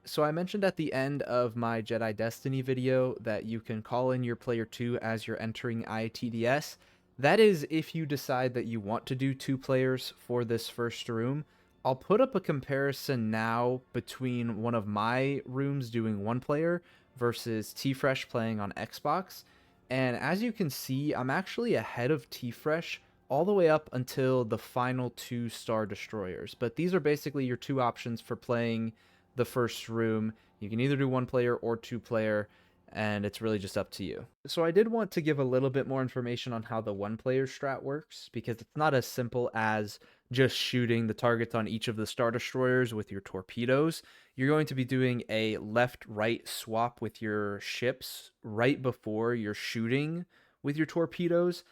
So I mentioned at the end of my Jedi Destiny video that you can call in your player 2 as you're entering ITDS. That is if you decide that you want to do 2 players for this first room. I'll put up a comparison now between one of my rooms doing 1 player versus T-Fresh playing on Xbox. And as you can see, I'm actually ahead of T-Fresh all the way up until the final 2 Star Destroyers. But these are basically your 2 options for playing the first room. You can either do 1 player or 2 player, and it's really just up to you. So I did want to give a little bit more information on how the 1 player strat works, because it's not as simple as just shooting the targets on each of the Star Destroyers with your torpedoes. You're going to be doing a left-right swap with your ships right before you're shooting with your torpedoes.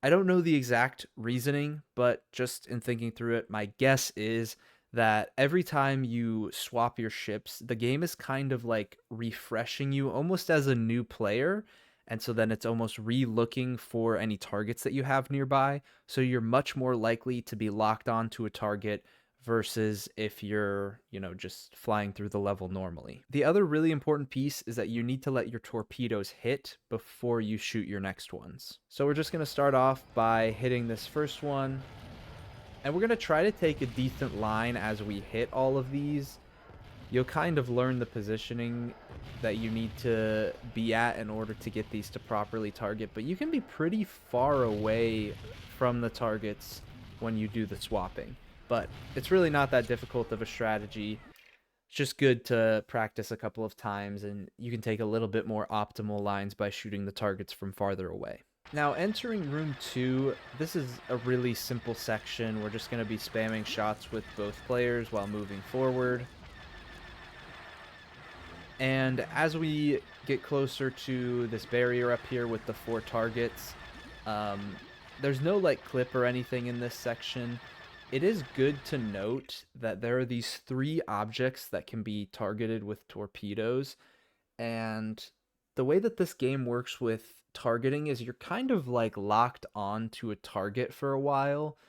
I don't know the exact reasoning, but just in thinking through it, my guess is that every time you swap your ships, the game is kind of like refreshing you almost as a new player. And so then it's almost re-looking for any targets that you have nearby. So you're much more likely to be locked onto a target versus if you're, just flying through the level normally. The other really important piece is that you need to let your torpedoes hit before you shoot your next ones. So we're just going to start off by hitting this first one, and we're going to try to take a decent line as we hit all of these. You'll kind of learn the positioning that you need to be at in order to get these to properly target, but you can be pretty far away from the targets when you do the swapping. But it's really not that difficult of a strategy. It's just good to practice a couple of times, and you can take a little bit more optimal lines by shooting the targets from farther away. Now, entering room 2, this is a really simple section. We're just going to be spamming shots with both players while moving forward. And as we get closer to this barrier up here with the 4 targets, there's no clip or anything in this section. It is good to note that there are these 3 objects that can be targeted with torpedoes, and the way that this game works with targeting is you're kind of locked on to a target for a while.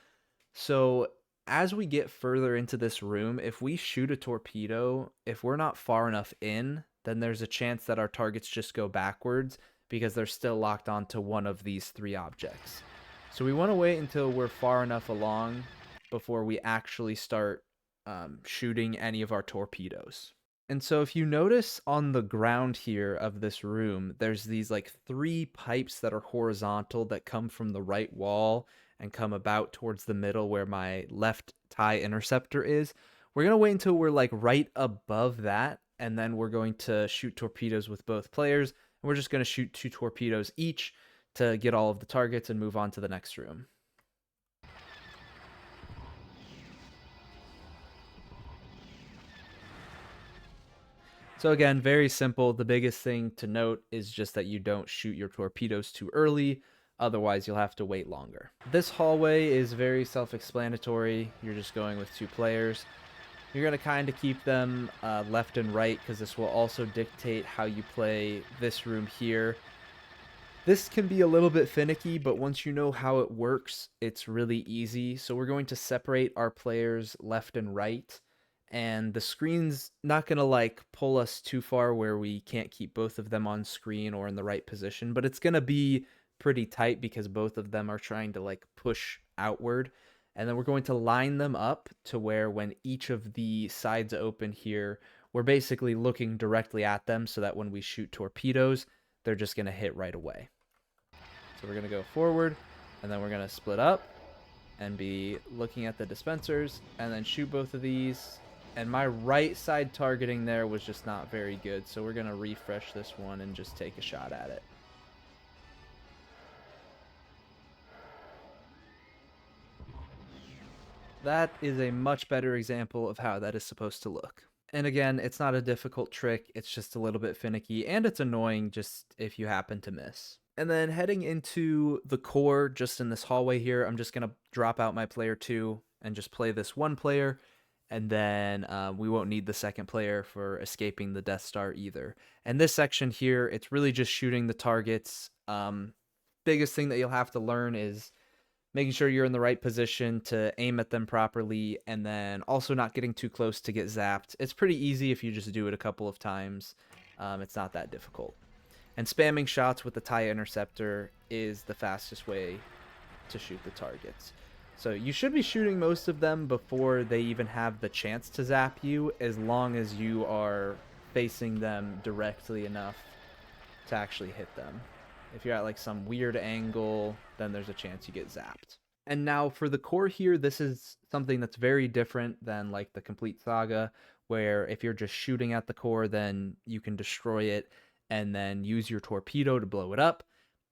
So as we get further into this room, if we shoot a torpedo, if we're not far enough in, then there's a chance that our targets just go backwards because they're still locked onto one of these 3 objects. So we want to wait until we're far enough along before we actually start shooting any of our torpedoes. And so if you notice on the ground here of this room, there's these 3 pipes that are horizontal that come from the right wall and come about towards the middle where my left tie interceptor is. We're going to wait until we're right above that, and then we're going to shoot torpedoes with both players. And we're just going to shoot 2 torpedoes each to get all of the targets and move on to the next room. So again, very simple. The biggest thing to note is just that you don't shoot your torpedoes too early, otherwise you'll have to wait longer. This hallway is very self-explanatory. You're just going with 2 players. You're going to kind of keep them left and right because this will also dictate how you play this room here. This can be a little bit finicky, but once you know how it works, it's really easy. So we're going to separate our players left and right, and the screen's not going to pull us too far where we can't keep both of them on screen or in the right position, but it's going to be pretty tight because both of them are trying to push outward. And then we're going to line them up to where when each of the sides open here, we're basically looking directly at them so that when we shoot torpedoes, they're just going to hit right away. So we're going to go forward, and then we're going to split up and be looking at the dispensers and then shoot both of these. And my right side targeting there was just not very good, so we're going to refresh this one and just take a shot at it. That is a much better example of how that is supposed to look. And again, it's not a difficult trick, it's just a little bit finicky, and it's annoying just if you happen to miss. And then heading into the core, just in this hallway here, I'm just going to drop out my player 2 and just play this 1 player, and then we won't need the 2nd player for escaping the Death Star either. And this section here, it's really just shooting the targets. Biggest thing that you'll have to learn is making sure you're in the right position to aim at them properly, and then also not getting too close to get zapped. It's pretty easy if you just do it a couple of times. It's not that difficult. And spamming shots with the TIE interceptor is the fastest way to shoot the targets. So you should be shooting most of them before they even have the chance to zap you, as long as you are facing them directly enough to actually hit them. If you're at like some weird angle, then there's a chance you get zapped. And now for the core here, this is something that's very different than like the complete saga, where if you're just shooting at the core, then you can destroy it and then use your torpedo to blow it up.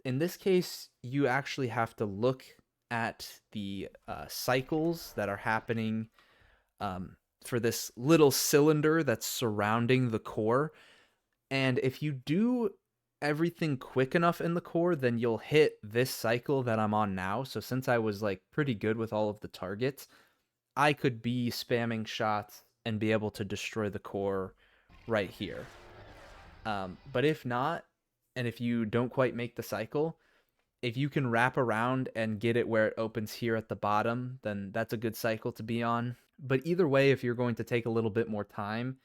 In this case, you actually have to look at the cycles that are happening for this little cylinder that's surrounding the core. And if you do everything quick enough in the core, then you'll hit this cycle that I'm on now. So since I was like pretty good with all of the targets, I could be spamming shots and be able to destroy the core right here. But if not, and if you don't quite make the cycle, if you can wrap around and get it where it opens here at the bottom, then that's a good cycle to be on. But either way, if you're going to take a little bit more time,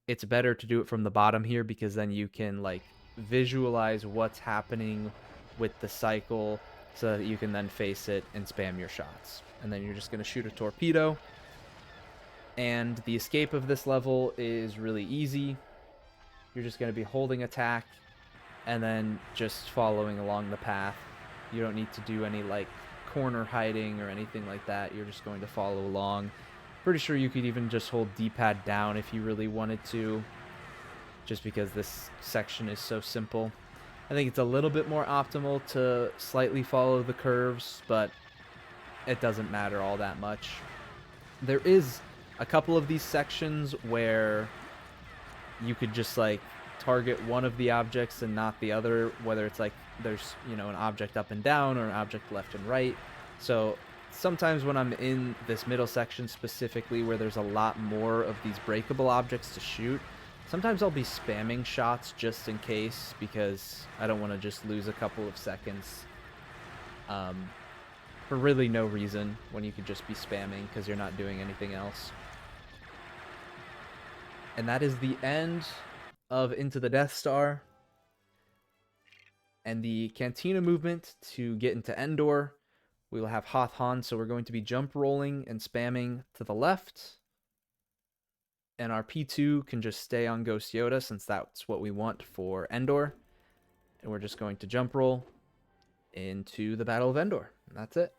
it's better to do it from the bottom here, because then you can like visualize what's happening with the cycle so that you can then face it and spam your shots. And then you're just going to shoot a torpedo. And the escape of this level is really easy. You're just going to be holding attack and then just following along the path. You don't need to do any like corner hiding or anything like that. You're just going to follow along. Pretty sure you could even just hold D-pad down if you really wanted to, just because this section is so simple. I think it's a little bit more optimal to slightly follow the curves, but it doesn't matter all that much. There is a couple of these sections where you could just like target one of the objects and not the other, whether it's like there's, you know, an object up and down or an object left and right. So sometimes when I'm in this middle section specifically, where there's a lot more of these breakable objects to shoot, sometimes I'll be spamming shots just in case, because I don't want to just lose a couple of seconds for really no reason, when you could just be spamming because you're not doing anything else. And that is the end of Into the Death Star. And the Cantina movement to get into Endor, we will have Hoth Han, so we're going to be jump rolling and spamming to the left. And our P2 can just stay on Ghost Yoda, since that's what we want for Endor. And we're just going to jump roll into the Battle of Endor. And that's it.